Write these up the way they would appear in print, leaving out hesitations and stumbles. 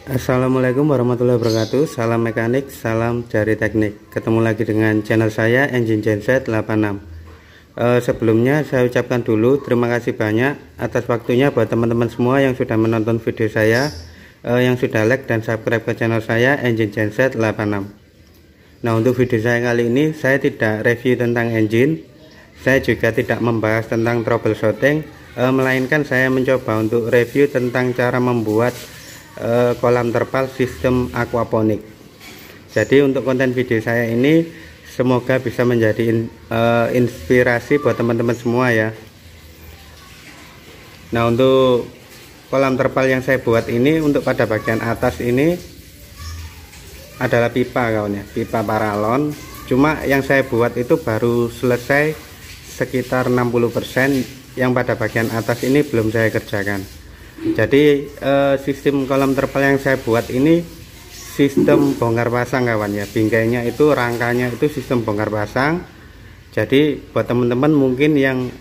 Assalamualaikum warahmatullahi wabarakatuh. Salam mekanik, salam jari teknik. Ketemu lagi dengan channel saya Engine Genset 86. Sebelumnya saya ucapkan dulu terima kasih banyak atas waktunya buat teman-teman semua yang sudah menonton video saya, yang sudah like dan subscribe ke channel saya Engine Genset 86. Nah, untuk video saya kali ini saya tidak review tentang engine, saya juga tidak membahas tentang troubleshooting, melainkan saya mencoba untuk review tentang cara membuat kolam terpal sistem aquaponik. Jadi untuk konten video saya ini semoga bisa menjadi inspirasi buat teman-teman semua ya. Nah, untuk kolam terpal yang saya buat ini, untuk pada bagian atas ini adalah pipa kawan ya, pipa paralon. Cuma yang saya buat itu baru selesai sekitar 60%, yang pada bagian atas ini belum saya kerjakan. Jadi sistem kolam terpal yang saya buat ini sistem bongkar pasang kawan ya. Bingkainya itu, rangkanya itu sistem bongkar pasang. Jadi buat teman-teman mungkin yang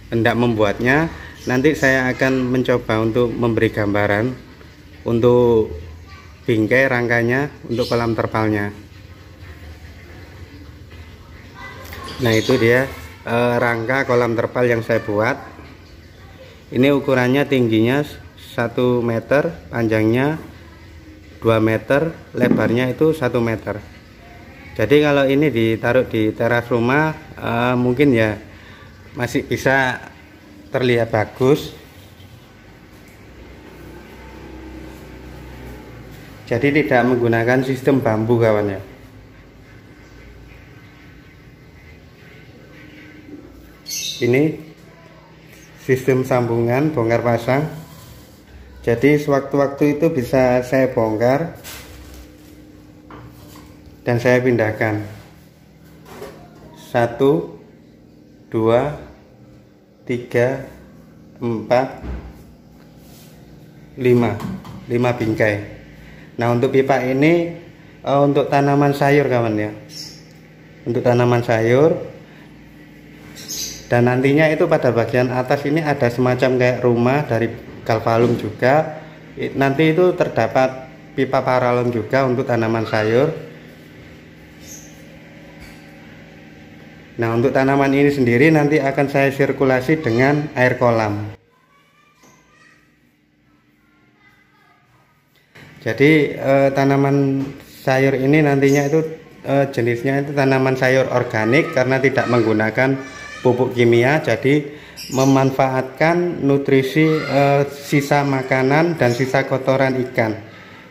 hendak membuatnya, nanti saya akan mencoba untuk memberi gambaran untuk bingkai rangkanya untuk kolam terpalnya. Nah, itu dia rangka kolam terpal yang saya buat. Ini ukurannya, tingginya 1 meter, panjangnya 2 meter, lebarnya itu 1 meter. Jadi kalau ini ditaruh di teras rumah mungkin ya masih bisa terlihat bagus. Jadi tidak menggunakan sistem bambu kawan ya. Ini sistem sambungan bongkar pasang. Jadi sewaktu-waktu itu bisa saya bongkar dan saya pindahkan 1, 2, 3, 4, 5 bingkai. Nah, untuk pipa ini untuk tanaman sayur kawan ya, untuk tanaman sayur. Dan nantinya itu pada bagian atas ini ada semacam kayak rumah dari galvalum juga. Nanti itu terdapat pipa paralon juga untuk tanaman sayur. Nah, untuk tanaman ini sendiri nanti akan saya sirkulasi dengan air kolam. Jadi tanaman sayur ini nantinya itu jenisnya itu tanaman sayur organik karena tidak menggunakan pupuk kimia, jadi memanfaatkan nutrisi sisa makanan dan sisa kotoran ikan.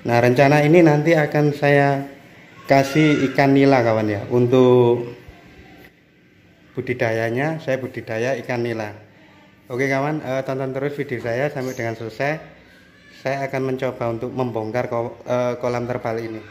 Nah, rencana ini nanti akan saya kasih ikan nila kawan ya. Untuk budidayanya saya budidaya ikan nila. Oke kawan, tonton terus video saya sampai dengan selesai. Saya akan mencoba untuk membongkar kolam terpal ini.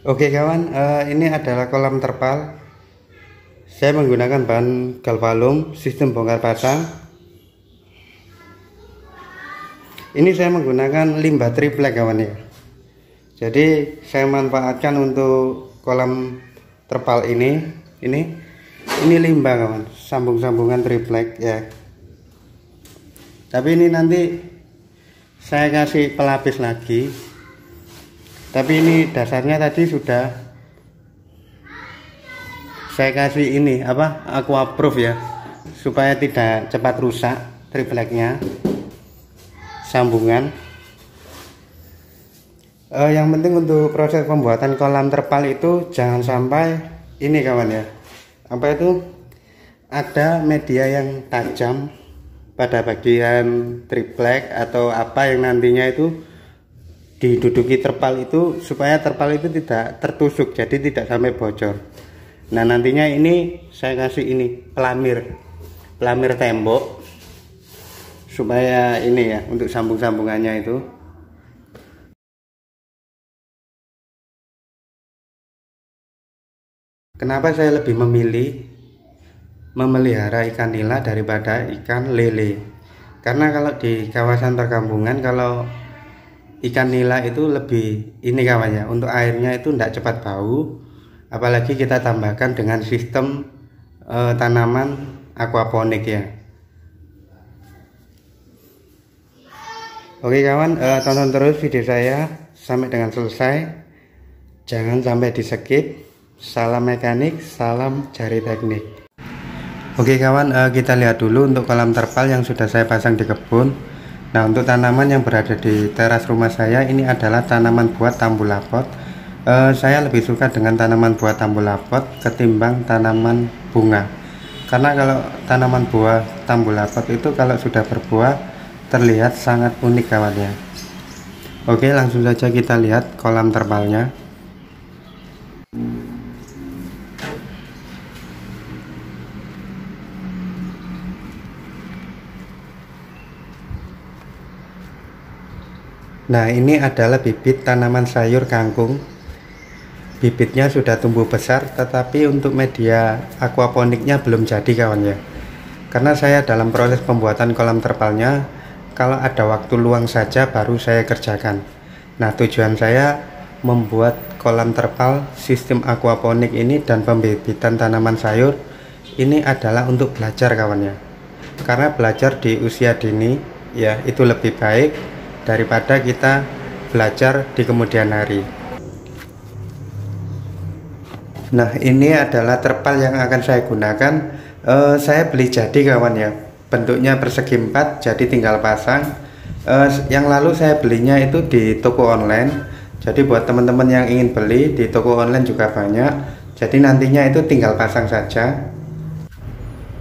Oke kawan, ini adalah kolam terpal. Saya menggunakan bahan galvalum sistem bongkar pasang. Ini saya menggunakan limbah triplek kawan ya. Jadi saya manfaatkan untuk kolam terpal ini limbah kawan, sambung-sambungan triplek ya. Tapi ini nanti saya kasih pelapis lagi. Tapi ini dasarnya tadi sudah saya kasih ini aquaproof ya, supaya tidak cepat rusak tripleknya sambungan. Yang penting untuk proses pembuatan kolam terpal itu jangan sampai ini kawan ya, ada media yang tajam pada bagian triplek atau apa yang nantinya itu diduduki terpal itu, supaya terpal itu tidak tertusuk, jadi tidak sampai bocor. Nah nantinya ini saya kasih ini pelamir tembok supaya ini ya, untuk sambung-sambungannya itu. Kenapa saya lebih memilih memelihara ikan nila daripada ikan lele? Karena kalau di kawasan perkampungan, kalau ikan nila itu lebih ini kawan ya, untuk airnya itu tidak cepat bau, apalagi kita tambahkan dengan sistem tanaman aquaponik ya. Oke kawan, tonton terus video saya sampai dengan selesai, jangan sampai di skip. Salam mekanik, salam jari teknik. Oke kawan, kita lihat dulu untuk kolam terpal yang sudah saya pasang di kebun. Nah untuk tanaman yang berada di teras rumah saya ini adalah tanaman buah tambulapot. Saya lebih suka dengan tanaman buah tambulapot ketimbang tanaman bunga, karena kalau tanaman buah tambulapot itu kalau sudah berbuah terlihat sangat unik kawannya. Oke, langsung saja kita lihat kolam terpalnya. Nah ini adalah bibit tanaman sayur kangkung. Bibitnya sudah tumbuh besar, tetapi untuk media aquaponiknya belum jadi kawan ya. Karena saya dalam proses pembuatan kolam terpalnya, kalau ada waktu luang saja baru saya kerjakan. Nah tujuan saya membuat kolam terpal sistem aquaponik ini dan pembibitan tanaman sayur ini adalah untuk belajar kawan ya. Karena belajar di usia dini ya itu lebih baik daripada kita belajar di kemudian hari. Nah ini adalah terpal yang akan saya gunakan. Saya beli jadi kawan ya, bentuknya persegi 4, jadi tinggal pasang. Yang lalu saya belinya itu di toko online, jadi buat teman-teman yang ingin beli di toko online juga banyak, jadi nantinya itu tinggal pasang saja.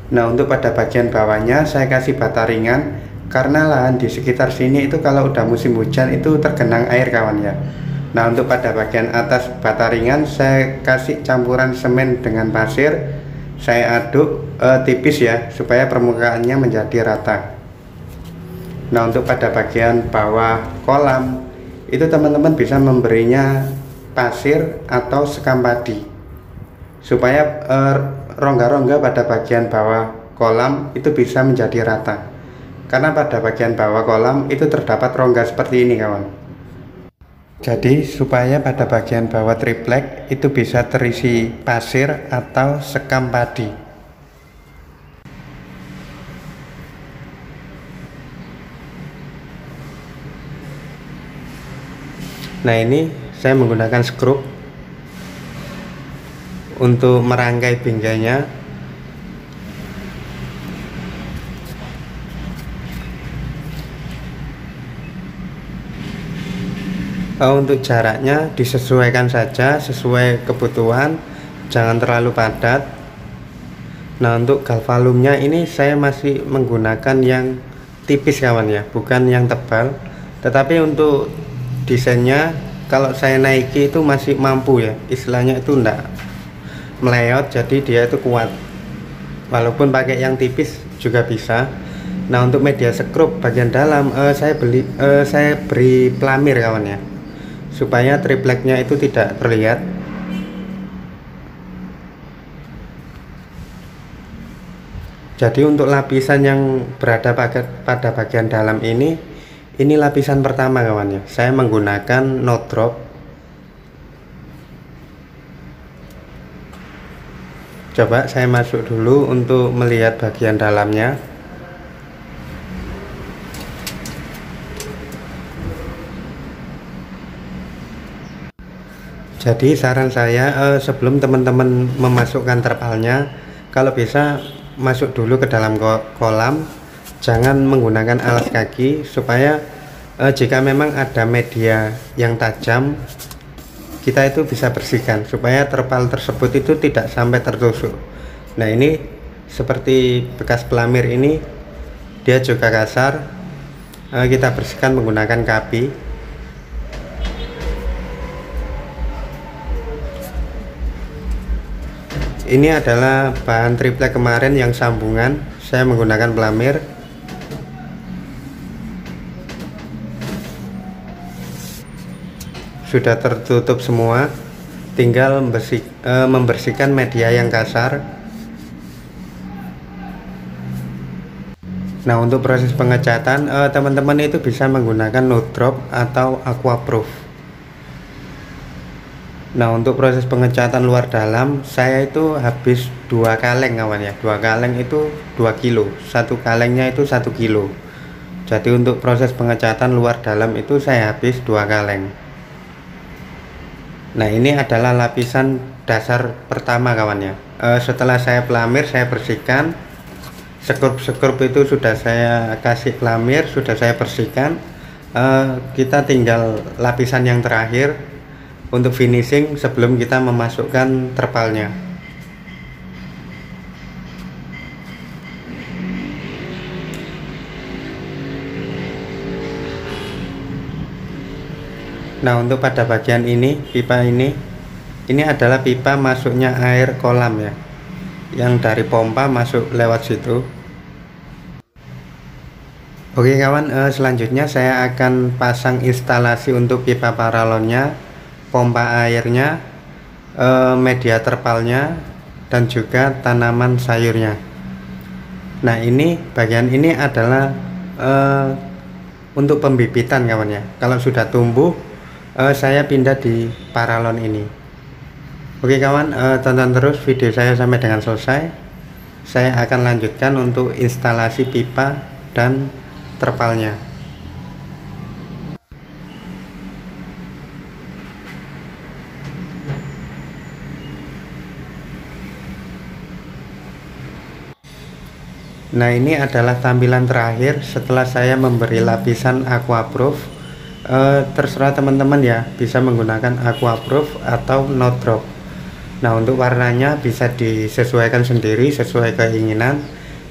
Nah untuk pada bagian bawahnya saya kasih bata ringan, karena lahan di sekitar sini itu kalau udah musim hujan itu tergenang air kawan ya. Nah untuk pada bagian atas bata ringan saya kasih campuran semen dengan pasir, saya aduk tipis ya supaya permukaannya menjadi rata. Nah untuk pada bagian bawah kolam itu teman-teman bisa memberinya pasir atau sekam padi supaya rongga-rongga pada bagian bawah kolam itu bisa menjadi rata. Karena pada bagian bawah kolam itu terdapat rongga seperti ini kawan. Jadi supaya pada bagian bawah triplek itu bisa terisi pasir atau sekam padi. Nah ini saya menggunakan skrup untuk merangkai binggainya. Untuk jaraknya disesuaikan saja sesuai kebutuhan, jangan terlalu padat. Nah untuk galvalumnya ini saya masih menggunakan yang tipis kawan ya, bukan yang tebal. Tetapi untuk desainnya kalau saya naiki itu masih mampu ya, istilahnya itu enggak meleot, jadi dia itu kuat. Walaupun pakai yang tipis juga bisa. Nah untuk media skrup bagian dalam saya beri pelamir kawan ya, supaya tripleknya itu tidak terlihat. Jadi untuk lapisan yang berada pada bagian dalam ini lapisan pertama kawan ya. Saya menggunakan no drop. Coba saya masuk dulu untuk melihat bagian dalamnya. Jadi saran saya sebelum teman-teman memasukkan terpalnya, kalau bisa masuk dulu ke dalam kolam, jangan menggunakan alas kaki supaya jika memang ada media yang tajam, kita itu bisa bersihkan supaya terpal tersebut itu tidak sampai tertusuk. Nah ini seperti bekas pelamir ini, dia juga kasar, kita bersihkan menggunakan kapi. Ini adalah bahan triplek kemarin yang sambungan, saya menggunakan pelamir. Sudah tertutup semua, tinggal membersihkan media yang kasar. Nah untuk proses pengecatan teman-teman itu bisa menggunakan no drop atau aquaproof. Nah untuk proses pengecatan luar dalam, saya itu habis 2 kaleng kawan ya. 2 kaleng itu 2 kilo, 1 kalengnya itu 1 kilo. Jadi untuk proses pengecatan luar dalam itu saya habis 2 kaleng. Nah ini adalah lapisan dasar pertama kawan ya. Setelah saya pelamir, saya bersihkan. Sekrup itu sudah saya kasih pelamir, sudah saya bersihkan. Kita tinggal lapisan yang terakhir untuk finishing sebelum kita memasukkan terpalnya. Nah untuk pada bagian ini, pipa ini adalah pipa masuknya air kolam ya, yang dari pompa masuk lewat situ. Oke kawan, selanjutnya saya akan pasang instalasi untuk pipa paralonnya, pompa airnya, media terpalnya, dan juga tanaman sayurnya. Nah ini bagian ini adalah untuk pembibitan kawan ya. Kalau sudah tumbuh, saya pindah di paralon ini. Oke kawan, tonton terus video saya sampai dengan selesai. Saya akan lanjutkan untuk instalasi pipa dan terpalnya. Nah ini adalah tampilan terakhir setelah saya memberi lapisan aquaproof. Terserah teman-teman ya, bisa menggunakan aquaproof atau no drop. Nah untuk warnanya bisa disesuaikan sendiri sesuai keinginan.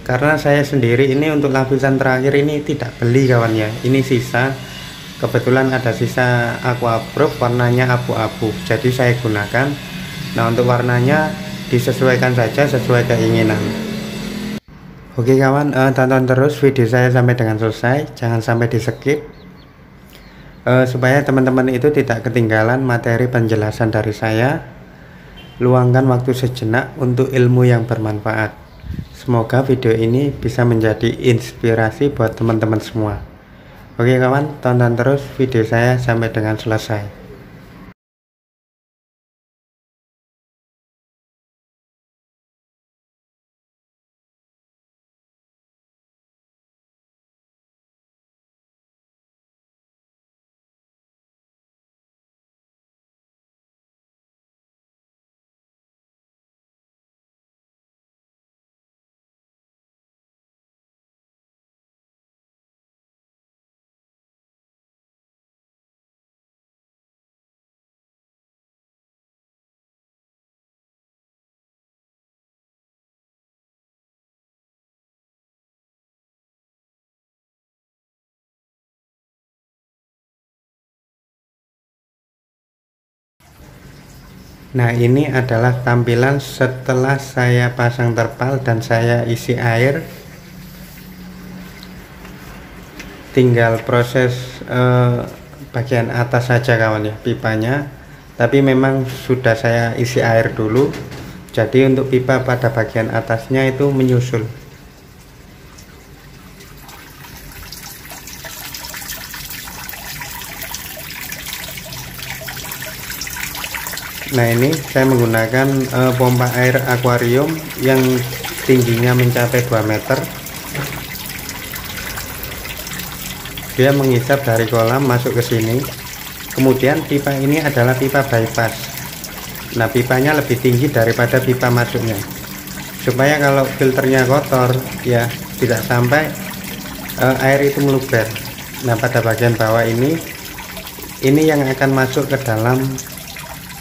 Karena saya sendiri ini untuk lapisan terakhir ini tidak beli kawan ya, ini sisa. Kebetulan ada sisa aquaproof warnanya abu-abu, jadi saya gunakan. Nah untuk warnanya disesuaikan saja sesuai keinginan. Oke kawan, tonton terus video saya sampai dengan selesai, jangan sampai di skip, supaya teman-teman itu tidak ketinggalan materi penjelasan dari saya. Luangkan waktu sejenak untuk ilmu yang bermanfaat. Semoga video ini bisa menjadi inspirasi buat teman-teman semua. Oke kawan, tonton terus video saya sampai dengan selesai. Nah ini adalah tampilan setelah saya pasang terpal dan saya isi air. Tinggal proses bagian atas saja kawan ya, pipanya. Tapi memang sudah saya isi air dulu. Jadi untuk pipa pada bagian atasnya itu menyusul. Nah, ini saya menggunakan pompa air akuarium yang tingginya mencapai 2 meter. Dia menghisap dari kolam masuk ke sini. Kemudian pipa ini adalah pipa bypass. Nah, pipanya lebih tinggi daripada pipa masuknya, supaya kalau filternya kotor ya tidak sampai air itu meluber. Nah, pada bagian bawah ini yang akan masuk ke dalam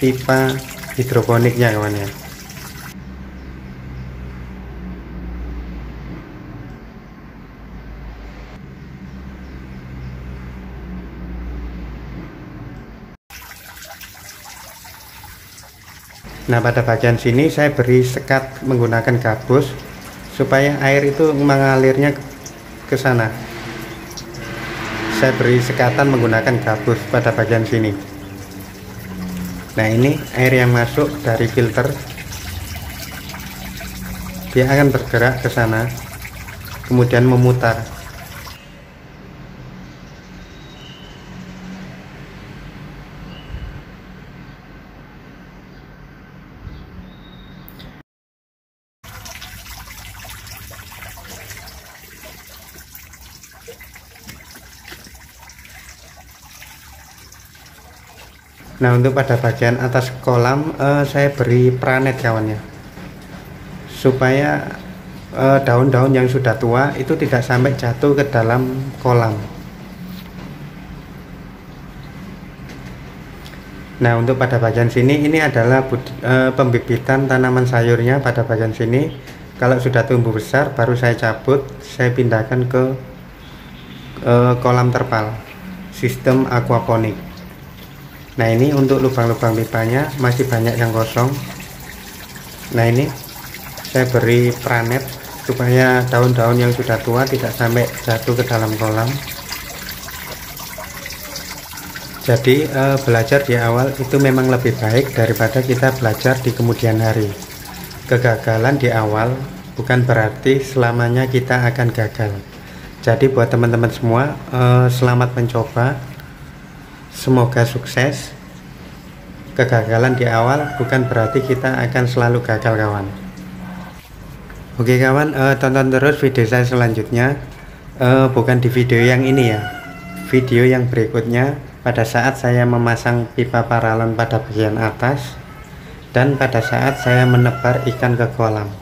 pipa hidroponiknya kawan ya. Nah, pada bagian sini saya beri sekat menggunakan gabus supaya air itu mengalirnya ke sana. Saya beri sekatan menggunakan gabus pada bagian sini. Nah, ini air yang masuk dari filter, dia akan bergerak ke sana kemudian memutar. Nah, untuk pada bagian atas kolam saya beri pranet kawannya, supaya daun-daun yang sudah tua itu tidak sampai jatuh ke dalam kolam. Nah, untuk pada bagian sini ini adalah pembibitan tanaman sayurnya. Pada bagian sini kalau sudah tumbuh besar baru saya cabut, saya pindahkan ke kolam terpal sistem aquaponik. Nah, ini untuk lubang-lubang pipanya masih banyak yang kosong. Nah, ini saya beri pranet supaya daun-daun yang sudah tua tidak sampai jatuh ke dalam kolam. Jadi belajar di awal itu memang lebih baik daripada kita belajar di kemudian hari. Kegagalan di awal bukan berarti selamanya kita akan gagal. Jadi buat teman-teman semua, selamat mencoba, semoga sukses. Kegagalan di awal bukan berarti kita akan selalu gagal kawan. Oke kawan, tonton terus video saya selanjutnya. Bukan di video yang ini ya, video yang berikutnya pada saat saya memasang pipa paralon pada bagian atas dan pada saat saya menebar ikan ke kolam.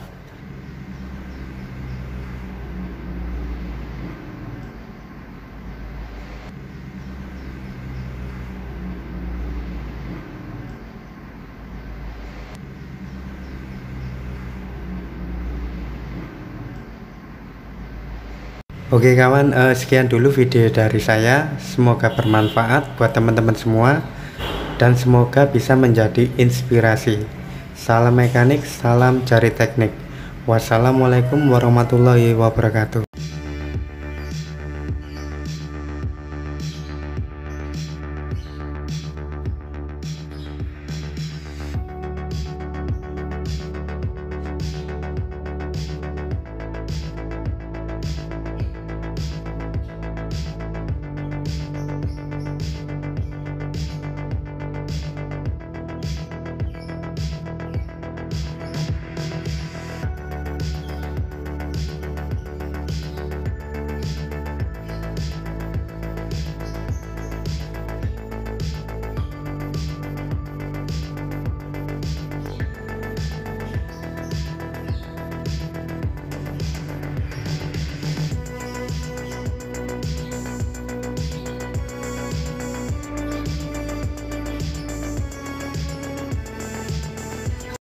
Oke kawan, sekian dulu video dari saya. Semoga bermanfaat buat teman-teman semua dan semoga bisa menjadi inspirasi. Salam mekanik, salam jari teknik. Wassalamualaikum warahmatullahi wabarakatuh.